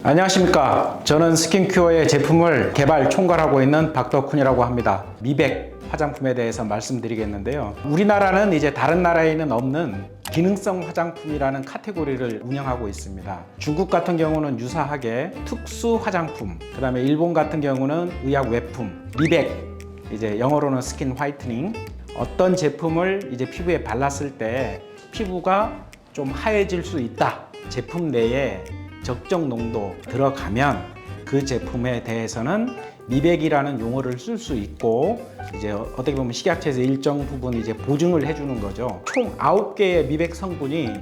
안녕하십니까. 저는 스킨큐어의 제품을 개발 총괄하고 있는 박덕훈이라고 합니다. 미백 화장품에 대해서 말씀드리겠는데요. 우리나라는 이제 다른 나라에는 없는 기능성 화장품이라는 카테고리를 운영하고 있습니다. 중국 같은 경우는 유사하게 특수 화장품, 그 다음에 일본 같은 경우는 의약 외품, 미백, 이제 영어로는 스킨 화이트닝, 어떤 제품을 이제 피부에 발랐을 때 피부가 좀 하얘질 수 있다. 제품 내에 적정 농도 들어가면 그 제품에 대해서는 미백이라는 용어를 쓸 수 있고, 이제 어떻게 보면 식약처에서 일정 부분 이제 보증을 해주는 거죠. 총 9개의 미백 성분이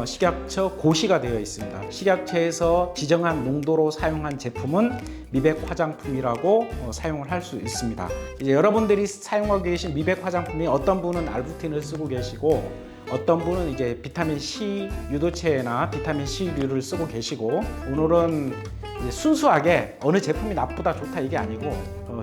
식약처 고시가 되어 있습니다. 식약처에서 지정한 농도로 사용한 제품은 미백 화장품이라고 사용을 할 수 있습니다. 이제 여러분들이 사용하고 계신 미백 화장품이 어떤 분은 알부틴을 쓰고 계시고, 어떤 분은 이제 비타민 C 유도체나 비타민 C류를 쓰고 계시고, 오늘은 이제 순수하게 어느 제품이 나쁘다 좋다 이게 아니고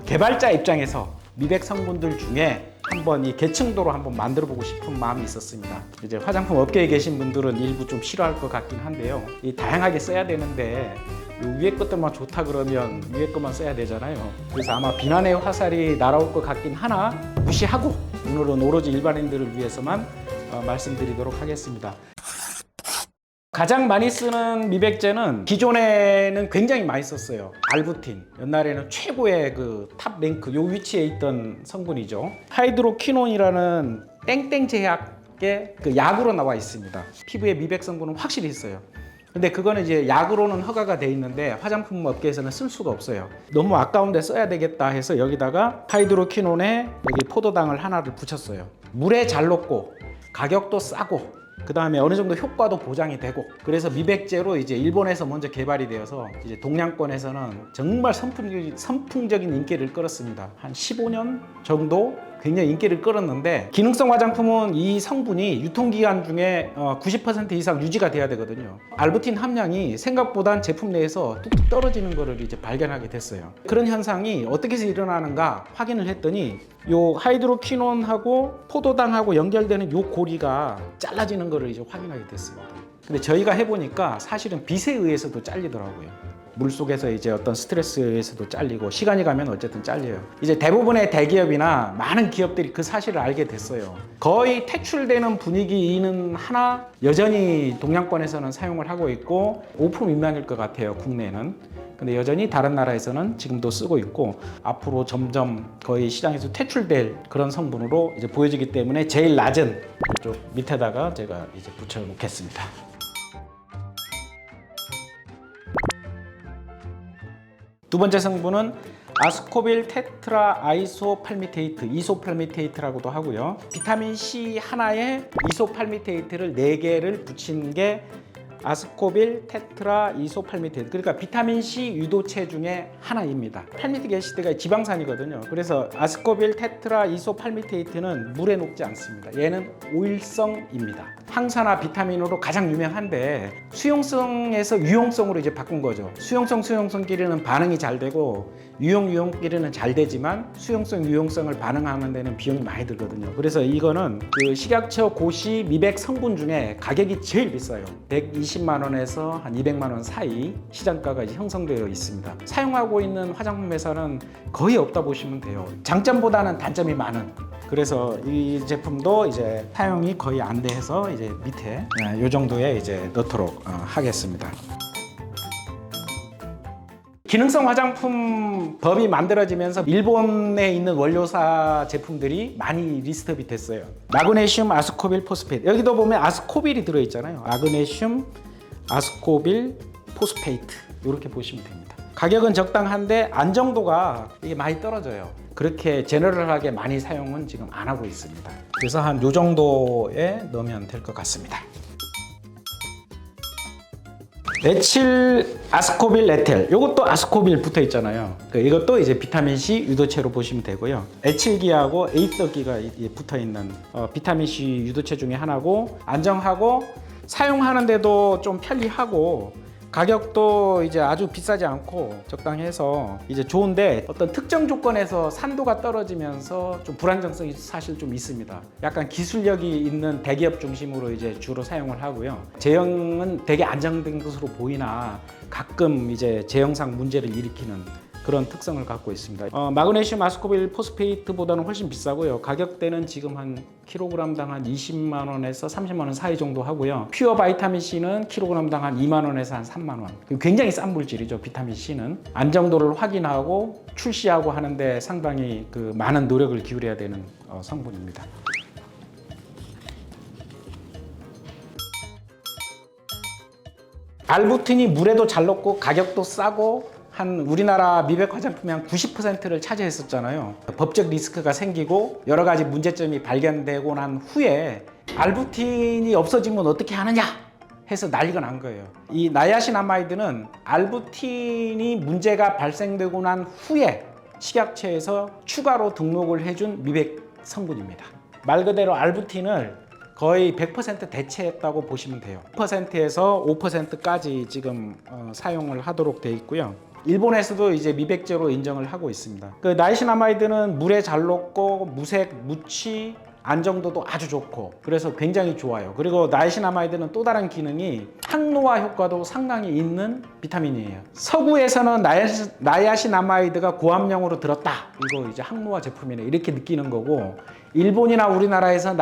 개발자 입장에서 미백 성분들 중에 한번 이 계층도로 한번 만들어 보고 싶은 마음이 있었습니다. 이제 화장품 업계에 계신 분들은 일부 좀 싫어할 것 같긴 한데요. 이 다양하게 써야 되는데 위에 것들만 좋다 그러면 위에 것만 써야 되잖아요. 그래서 아마 비난의 화살이 날아올 것 같긴 하나 무시하고 오늘은 오로지 일반인들을 위해서만 말씀드리도록 하겠습니다. 가장 많이 쓰는 미백제는 기존에는 굉장히 많이 썼어요. 알부틴, 옛날에는 최고의 그 탑 랭크 요 위치에 있던 성분이죠. 하이드로퀴논이라는 땡땡 제약의 그 약으로 나와 있습니다. 피부에 미백 성분은 확실히 있어요. 근데 그거는 이제 약으로는 허가가 돼 있는데 화장품 업계에서는 쓸 수가 없어요. 너무 아까운데 써야 되겠다 해서 여기다가 하이드로퀴논에 여기 포도당을 하나를 붙였어요. 물에 잘 녹고 가격도 싸고 그 다음에 어느 정도 효과도 보장이 되고, 그래서 미백제로 이제 일본에서 먼저 개발이 되어서 이제 동양권에서는 정말 선풍적인 인기를 끌었습니다. 한 15년 정도 굉장히 인기를 끌었는데, 기능성 화장품은 이 성분이 유통기간 중에 90% 이상 유지가 돼야 되거든요. 알부틴 함량이 생각보다 제품 내에서 뚝뚝 떨어지는 것을 이제 발견하게 됐어요. 그런 현상이 어떻게 해서 일어나는가 확인을 했더니 요 하이드로퀴논하고 포도당하고 연결되는 요 고리가 잘라지는 것을 이제 확인하게 됐습니다. 근데 저희가 해보니까 사실은 빛에 의해서도 잘리더라고요. 물 속에서 이제 어떤 스트레스에서도 잘리고, 시간이 가면 어쨌든 잘려요. 이제 대부분의 대기업이나 많은 기업들이 그 사실을 알게 됐어요. 거의 퇴출되는 분위기는 하나 여전히 동양권에서는 사용을 하고 있고 오품인명일 것 같아요, 국내는. 근데 여전히 다른 나라에서는 지금도 쓰고 있고, 앞으로 점점 거의 시장에서 퇴출될 그런 성분으로 이제 보여지기 때문에 제일 낮은 이쪽 밑에다가 제가 이제 붙여 놓겠습니다. 두 번째 성분은 아스코빌 테트라 아이소팔미테이트, 이소팔미테이트라고도 하고요. 비타민 C 하나에 이소팔미테이트를 4개를 붙인 게 아스코빌 테트라 이소팔미테이트, 그러니까 비타민 C 유도체 중에 하나입니다. 팔미틱 애시드가 지방산이거든요. 그래서 아스코빌 테트라 이소팔미테이트는 물에 녹지 않습니다. 얘는 오일성입니다. 항산화 비타민으로 가장 유명한데 수용성에서 유용성으로 이제 바꾼 거죠. 수용성끼리는 반응이 잘 되고 유용끼리는 잘 되지만 수용성, 유용성을 반응하는 데는 비용이 많이 들거든요. 그래서 이거는 그 식약처 고시 미백 성분 중에 가격이 제일 비싸요. 120만 원에서 한 200만 원 사이 시장가가 이제 형성되어 있습니다. 사용하고 있는 화장품 회사는 거의 없다 보시면 돼요. 장점보다는 단점이 많은. 그래서 이 제품도 이제 사용이 거의 안 돼서 이제 밑에 이 정도에 이제 넣도록 하겠습니다. 기능성 화장품 법이 만들어지면서 일본에 있는 원료사 제품들이 많이 리스트업이 됐어요. 마그네슘 아스코빌 포스페이트, 여기도 보면 아스코빌이 들어있잖아요. 마그네슘 아스코빌 포스페이트 이렇게 보시면 됩니다. 가격은 적당한데 안정도가 이게 많이 떨어져요. 그렇게 제너럴하게 많이 사용은 지금 안 하고 있습니다. 그래서 한 요 정도에 넣으면 될 것 같습니다. 에칠 아스코빌 에텔, 이것도 아스코빌 붙어 있잖아요. 이것도 이제 비타민 C 유도체로 보시면 되고요. 에칠기하고 에이서기가 붙어 있는 비타민 C 유도체 중에 하나고, 안정하고 사용하는데도 좀 편리하고 가격도 이제 아주 비싸지 않고 적당해서 이제 좋은데 어떤 특정 조건에서 산도가 떨어지면서 좀 불안정성이 사실 좀 있습니다. 약간 기술력이 있는 대기업 중심으로 이제 주로 사용을 하고요. 제형은 되게 안정된 것으로 보이나 가끔 이제 제형상 문제를 일으키는 그런 특성을 갖고 있습니다. 마그네슘 아스코빌 포스페이트보다는 훨씬 비싸고요. 가격대는 지금 한 킬로그램당 한 20만 원에서 30만 원 사이 정도 하고요. 퓨어 바이타민 C는 킬로그램당 한 2만 원에서 한 3만 원. 굉장히 싼 물질이죠. 비타민 C는 안정도를 확인하고 출시하고 하는데 상당히 그 많은 노력을 기울여야 되는 성분입니다. 알부틴이 물에도 잘 녹고 가격도 싸고 한 우리나라 미백 화장품의 한 90%를 차지했었잖아요. 법적 리스크가 생기고 여러 가지 문제점이 발견되고 난 후에 알부틴이 없어지면 어떻게 하느냐 해서 난리가 난 거예요. 이 나이아신아마이드는 알부틴이 문제가 발생되고 난 후에 식약처에서 추가로 등록을 해준 미백 성분입니다. 말 그대로 알부틴을 거의 100% 대체했다고 보시면 돼요. 1%에서 5%까지 지금 사용을 하도록 되어 있고요. 일본에서도 이제 미백제로 인정을 하고 있습니다. 그 나이신아마이드는 물에 잘 녹고 무색, 무취, 안정도도 아주 좋고 그래서 굉장히 좋아요. 그리고 나이신아마이드는 또 다른 기능이 항노화 효과도 상당히 있는 비타민이에요. 서구에서는 나이아신아마이드가 고함량으로 들었다. 이거 이제 항노화 제품이네 이렇게 느끼는 거고 일본이나 우리나라에서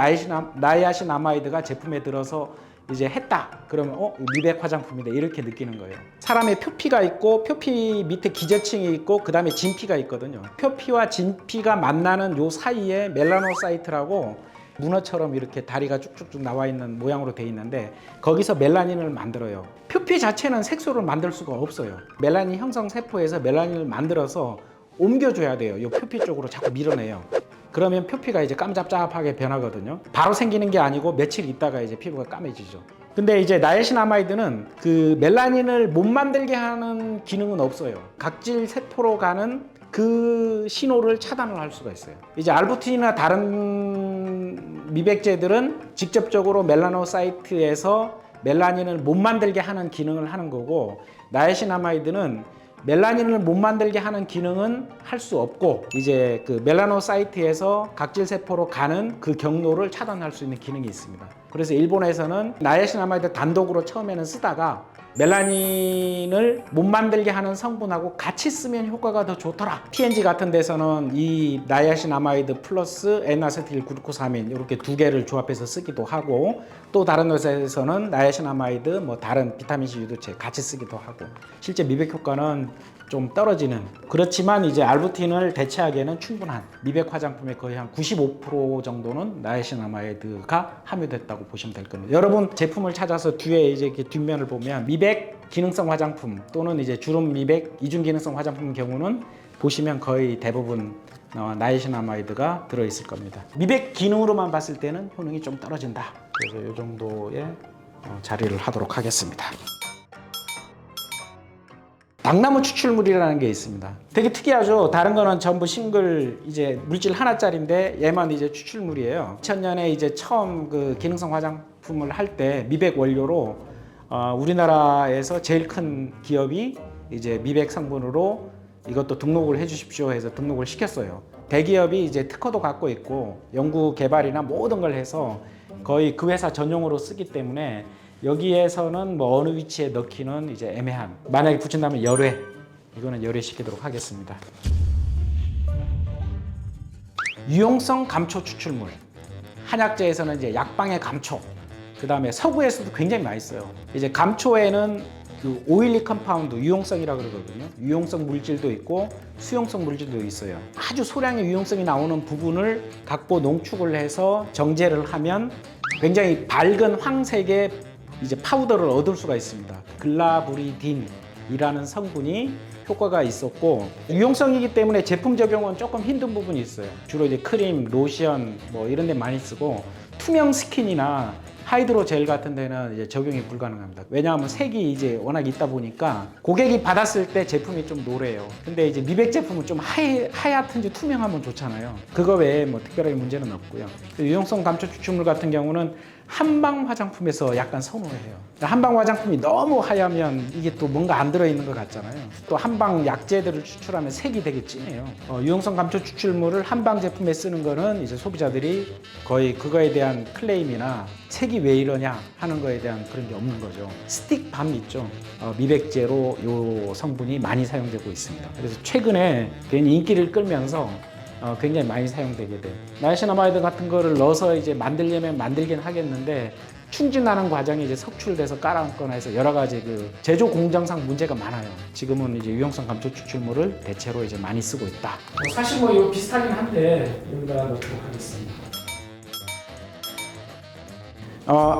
나이아신아마이드가 제품에 들어서 이제 했다 그러면 미백 화장품이다 이렇게 느끼는 거예요. 사람의 표피가 있고 표피 밑에 기저층이 있고 그 다음에 진피가 있거든요. 표피와 진피가 만나는 요 사이에 멜라노사이트라고 문어처럼 이렇게 다리가 쭉쭉쭉 나와 있는 모양으로 돼 있는데 거기서 멜라닌을 만들어요. 표피 자체는 색소를 만들 수가 없어요. 멜라닌 형성 세포에서 멜라닌을 만들어서 옮겨줘야 돼요. 요 표피 쪽으로 자꾸 밀어내요. 그러면 표피가 이제 깜잡잡하게 변하거든요. 바로 생기는 게 아니고 며칠 있다가 이제 피부가 까매지죠. 근데 이제 나이아신아마이드는 그 멜라닌을 못 만들게 하는 기능은 없어요. 각질 세포로 가는 그 신호를 차단을 할 수가 있어요. 이제 알부틴이나 다른 미백제들은 직접적으로 멜라노사이트에서 멜라닌을 못 만들게 하는 기능을 하는 거고 나이아신아마이드는 멜라닌을 못 만들게 하는 기능은 할 수 없고 이제 그 멜라노사이트에서 각질 세포로 가는 그 경로를 차단할 수 있는 기능이 있습니다. 그래서 일본에서는 나이아신아마이드 단독으로 처음에는 쓰다가 멜라닌을 못 만들게 하는 성분하고 같이 쓰면 효과가 더 좋더라. P&G 같은 데서는 이 나이아신아마이드 플러스 N아세틸 글루코사민 이렇게 두 개를 조합해서 쓰기도 하고 또 다른 회사에서는 나이아신아마이드 뭐 다른 비타민C 유도체 같이 쓰기도 하고 실제 미백 효과는 좀 떨어지는 그렇지만 이제 알부틴을 대체하기에는 충분한 미백 화장품의 거의 한 95% 정도는 나이아신아마이드가 함유됐다고 보시면 될 겁니다. 여러분 제품을 찾아서 뒤에 이제 이렇게 뒷면을 보면 미백 기능성 화장품 또는 이제 주름 미백 이중 기능성 화장품 경우는 보시면 거의 대부분 나이아신아마이드가 들어있을 겁니다. 미백 기능으로만 봤을 때는 효능이 좀 떨어진다. 그래서 이 정도의 자리를 하도록 하겠습니다. 당나무 추출물이라는 게 있습니다. 되게 특이하죠. 다른 거는 전부 싱글 이제 물질 하나짜리인데 얘만 이제 추출물이에요. 2000년에 이제 처음 그 기능성 화장품을 할 때 미백 원료로 우리나라에서 제일 큰 기업이 이제 미백 성분으로 이것도 등록을 해주십시오 해서 등록을 시켰어요. 대기업이 이제 특허도 갖고 있고 연구 개발이나 모든 걸 해서 거의 그 회사 전용으로 쓰기 때문에 여기에서는 뭐 어느 위치에 넣기는 이제 애매한. 만약에 붙인다면 열외. 이거는 열외시키도록 하겠습니다. 유용성 감초 추출물. 한약재에서는 이제 약방의 감초. 그 다음에 서구에서도 굉장히 많이 써요. 이제 감초에는 그 오일리 컴파운드 유용성이라고 그러거든요. 유용성 물질도 있고 수용성 물질도 있어요. 아주 소량의 유용성이 나오는 부분을 갖고 농축을 해서 정제를 하면 굉장히 밝은 황색의 이제 파우더를 얻을 수가 있습니다. 글라브리딘이라는 성분이 효과가 있었고 유용성이기 때문에 제품 적용은 조금 힘든 부분이 있어요. 주로 이제 크림, 로션 뭐 이런 데 많이 쓰고 투명 스킨이나 하이드로젤 같은 데는 이제 적용이 불가능합니다. 왜냐하면 색이 이제 워낙 있다 보니까 고객이 받았을 때 제품이 좀 노래요. 근데 이제 미백 제품은 좀 하얗든지 투명하면 좋잖아요. 그거 외에 뭐 특별하게 문제는 없고요. 유용성 감초 추출물 같은 경우는 한방 화장품에서 약간 선호해요. 한방 화장품이 너무 하얗면 이게 또 뭔가 안 들어있는 것 같잖아요. 또 한방 약재들을 추출하면 색이 되게 진해요. 유용성 감초 추출물을 한방 제품에 쓰는 거는 이제 소비자들이 거의 그거에 대한 클레임이나 색이 왜 이러냐 하는 거에 대한 그런 게 없는 거죠. 스틱밤 있죠. 미백제로 이 성분이 많이 사용되고 있습니다. 그래서 최근에 괜히 인기를 끌면서 굉장히 많이 사용되게 돼요. 나이시나마이드 같은 거를 넣어서 이제 만들려면 만들긴 하겠는데 충진하는 과정이 이제 석출돼서 깔아앉거나 해서 여러 가지 그 제조 공정상 문제가 많아요. 지금은 이제 유용성 감초 추출물을 대체로 이제 많이 쓰고 있다. 사실 뭐 이거 비슷하긴 한데 여기다 넣도록 하겠습니다.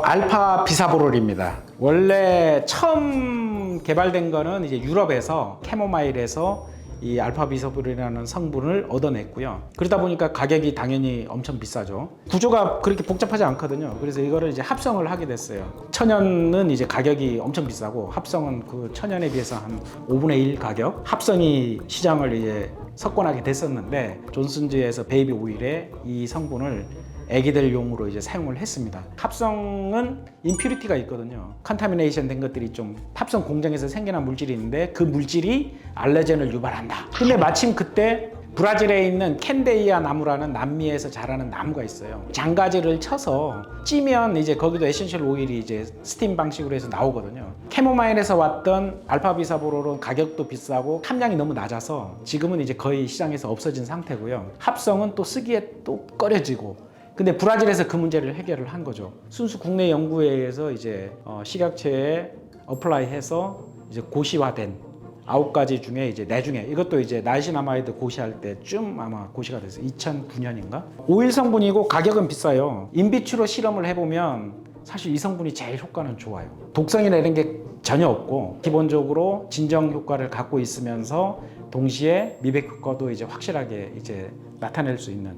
알파 비사보롤입니다. 원래 처음 개발된 거는 이제 유럽에서 캐모마일에서 이 알파 비사보롤이라는 성분을 얻어냈고요. 그러다 보니까 가격이 당연히 엄청 비싸죠. 구조가 그렇게 복잡하지 않거든요. 그래서 이거를 이제 합성을 하게 됐어요. 천연은 이제 가격이 엄청 비싸고 합성은 그 천연에 비해서 한 5분의 1 가격. 합성이 시장을 이제 석권하게 됐었는데 존슨즈에서 베이비 오일에 이 성분을 애기들용으로 이제 사용을 했습니다. 합성은 임퓨리티가 있거든요. 컨타미네이션 된 것들이 좀 합성 공정에서 생겨난 물질이 있는데 그 물질이 알레르겐을 유발한다. 근데 마침 그때 브라질에 있는 캔데이아 나무라는 남미에서 자라는 나무가 있어요. 장가지를 쳐서 찌면 이제 거기도 에센셜 오일이 이제 스팀 방식으로 해서 나오거든요. 캐모마일에서 왔던 알파 비사보롤은 가격도 비싸고 함량이 너무 낮아서 지금은 이제 거의 시장에서 없어진 상태고요. 합성은 또 쓰기에 또 꺼려지고. 근데 브라질에서 그 문제를 해결을 한 거죠. 순수 국내 연구에 의해서 이제 식약처에 어플라이해서 이제 고시화된 9가지 중에 이제 내중에 이것도 이제 나이시나마이드 고시할 때쯤 아마 고시가 됐어요. 2009년인가? 오일 성분이고 가격은 비싸요. 인비트로 실험을 해보면 사실 이 성분이 제일 효과는 좋아요. 독성이나 이런 게 전혀 없고 기본적으로 진정 효과를 갖고 있으면서 동시에 미백 효과도 이제 확실하게 이제 나타낼 수 있는.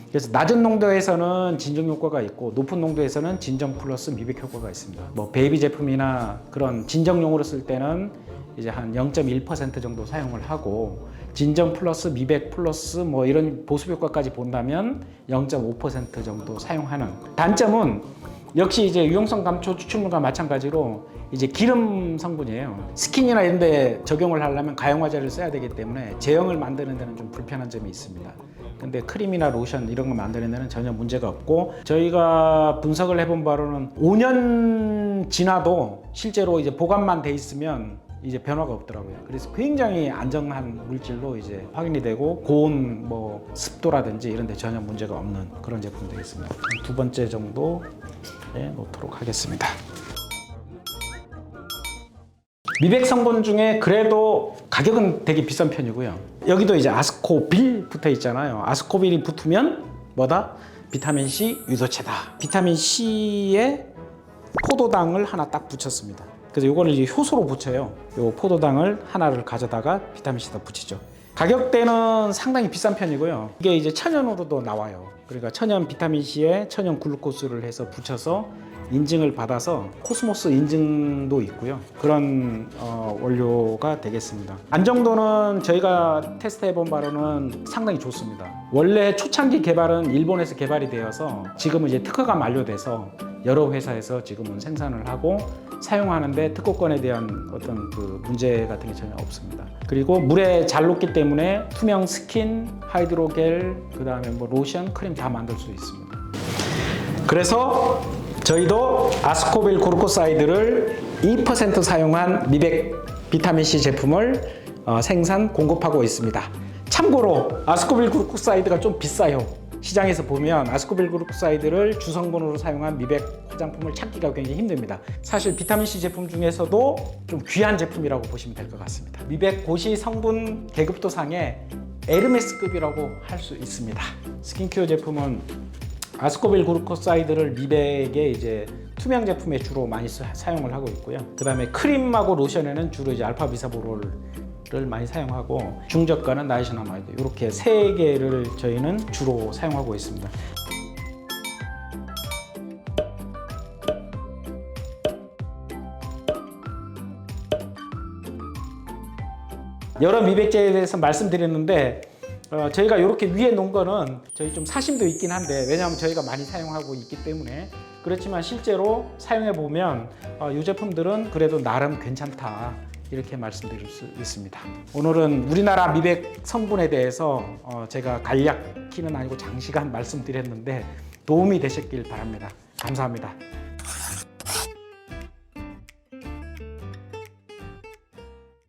그래서 낮은 농도에서는 진정 효과가 있고 높은 농도에서는 진정 플러스 미백 효과가 있습니다. 뭐 베이비 제품이나 그런 진정용으로 쓸 때는 이제 한 0.1% 정도 사용을 하고 진정 플러스 미백 플러스 뭐 이런 보습 효과까지 본다면 0.5% 정도 사용하는. 단점은 역시 이제 유용성 감초 추출물과 마찬가지로 이제 기름 성분이에요. 스킨이나 이런 데 적용을 하려면 가용화제를 써야 되기 때문에 제형을 만드는 데는 좀 불편한 점이 있습니다. 근데 크림이나 로션 이런 거 만드는 데는 전혀 문제가 없고 저희가 분석을 해본 바로는 5년 지나도 실제로 이제 보관만 돼 있으면 이제 변화가 없더라고요. 그래서 굉장히 안정한 물질로 이제 확인이 되고 고온 뭐 습도라든지 이런 데 전혀 문제가 없는 그런 제품 되겠습니다. 두 번째 정도 놓도록 하겠습니다. 미백 성분 중에 그래도 가격은 되게 비싼 편이고요. 여기도 이제 아스코빌 붙어 있잖아요. 아스코빌이 붙으면 뭐다? 비타민 C 유도체다. 비타민 C에 포도당을 하나 딱 붙였습니다. 그래서 이거를 이제 효소로 붙여요. 요 포도당을 하나를 가져다가 비타민 C에다 붙이죠. 가격대는 상당히 비싼 편이고요. 이게 이제 천연으로도 나와요. 그러니까 천연 비타민 C에 천연 글루코스를 해서 붙여서 인증을 받아서 코스모스 인증도 있고요. 그런 원료가 되겠습니다. 안정도는 저희가 테스트해 본 바로는 상당히 좋습니다. 원래 초창기 개발은 일본에서 개발이 되어서 지금은 이제 특허가 만료돼서 여러 회사에서 지금은 생산을 하고 사용하는데 특허권에 대한 어떤 그 문제 같은 게 전혀 없습니다. 그리고 물에 잘 녹기 때문에 투명 스킨, 하이드로겔, 그 다음에 뭐 로션, 크림 다 만들 수 있습니다. 그래서 저희도 아스코빌 글루코사이드를 2% 사용한 미백 비타민C 제품을 생산, 공급하고 있습니다. 참고로 아스코빌 글루코사이드가 좀 비싸요. 시장에서 보면 아스코빌 글루코사이드를 주성분으로 사용한 미백 화장품을 찾기가 굉장히 힘듭니다. 사실 비타민C 제품 중에서도 좀 귀한 제품이라고 보시면 될 것 같습니다. 미백 고시 성분 계급도 상에 에르메스급이라고 할 수 있습니다. 스킨케어 제품은 아스코빌 글루코사이드를 미백의 이제 투명 제품에 주로 많이 사용을 하고 있고요. 그 다음에 크림하고 로션에는 주로 이제 알파 비사보롤을 많이 사용하고 중저가는 나이시나마이드 이렇게 세 개를 저희는 주로 사용하고 있습니다. 여러 미백제에 대해서 말씀드렸는데 저희가 이렇게 위에 놓은 거는 저희 좀 사심도 있긴 한데 왜냐하면 저희가 많이 사용하고 있기 때문에 그렇지만 실제로 사용해 보면 이 제품들은 그래도 나름 괜찮다, 이렇게 말씀드릴 수 있습니다. 오늘은 우리나라 미백 성분에 대해서 제가 간략히는 아니고 장시간 말씀드렸는데 도움이 되셨길 바랍니다. 감사합니다.